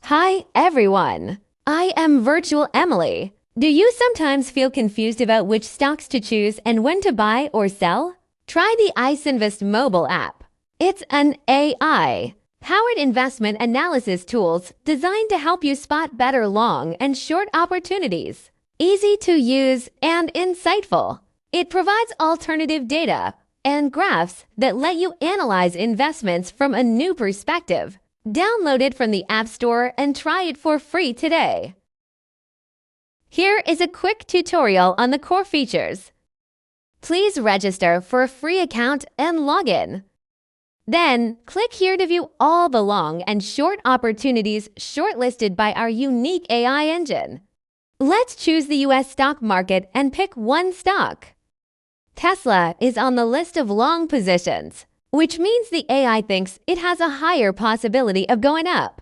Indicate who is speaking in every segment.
Speaker 1: Hi, everyone. I am Virtual Emily. Do you sometimes feel confused about which stocks to choose and when to buy or sell? Try the EyesInvest mobile app. It's an AI-powered investment analysis tools designed to help you spot better long and short opportunities. Easy to use and insightful. It provides alternative data and graphs that let you analyze investments from a new perspective. Download it from the App Store and try it for free today. Here is a quick tutorial on the core features. Please register for a free account and log in. Then, click here to view all the long and short opportunities shortlisted by our unique AI engine. Let's choose the US stock market and pick one stock. Tesla is on the list of long positions, which means the AI thinks it has a higher possibility of going up.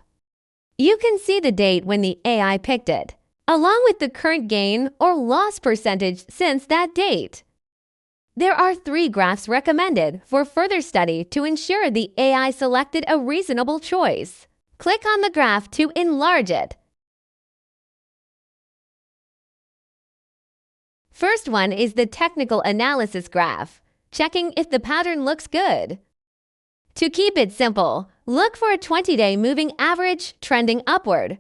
Speaker 1: You can see the date when the AI picked it, along with the current gain or loss percentage since that date. There are 3 graphs recommended for further study to ensure the AI selected a reasonable choice. Click on the graph to enlarge it. First one is the technical analysis graph, checking if the pattern looks good. To keep it simple, look for a 20-day moving average trending upward.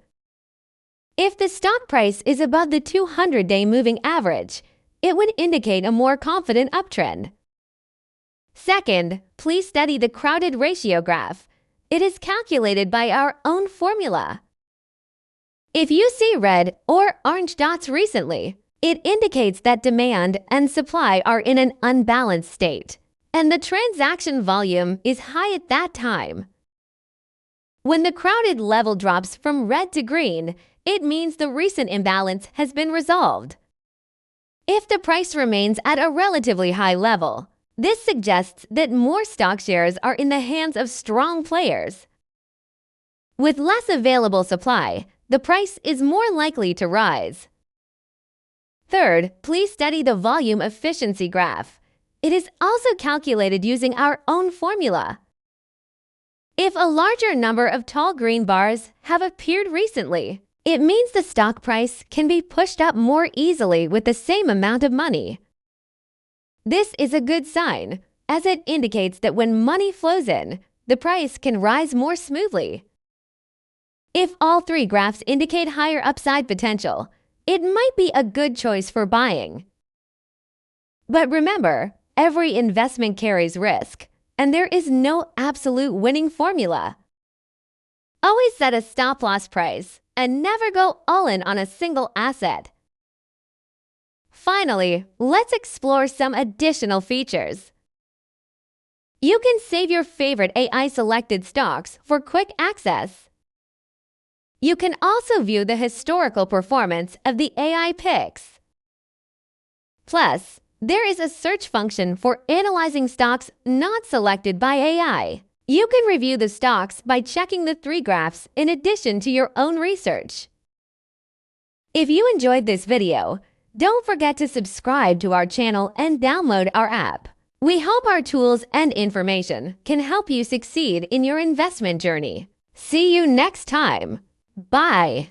Speaker 1: If the stock price is above the 200-day moving average, it would indicate a more confident uptrend. Second, please study the crowded ratio graph. It is calculated by our own formula. If you see red or orange dots recently, it indicates that demand and supply are in an unbalanced state, and the transaction volume is high at that time. When the crowded level drops from red to green, it means the recent imbalance has been resolved. If the price remains at a relatively high level, this suggests that more stock shares are in the hands of strong players. With less available supply, the price is more likely to rise. Third, please study the volume efficiency graph. It is also calculated using our own formula. If a larger number of tall green bars have appeared recently, it means the stock price can be pushed up more easily with the same amount of money. This is a good sign, as it indicates that when money flows in, the price can rise more smoothly. If all 3 graphs indicate higher upside potential, it might be a good choice for buying. But remember, every investment carries risk, and there is no absolute winning formula. Always set a stop-loss price and never go all in on a single asset. Finally, let's explore some additional features. You can save your favorite AI-selected stocks for quick access. You can also view the historical performance of the AI picks. Plus, there is a search function for analyzing stocks not selected by AI. You can review the stocks by checking the 3 graphs in addition to your own research. If you enjoyed this video, don't forget to subscribe to our channel and download our app. We hope our tools and information can help you succeed in your investment journey. See you next time. Bye.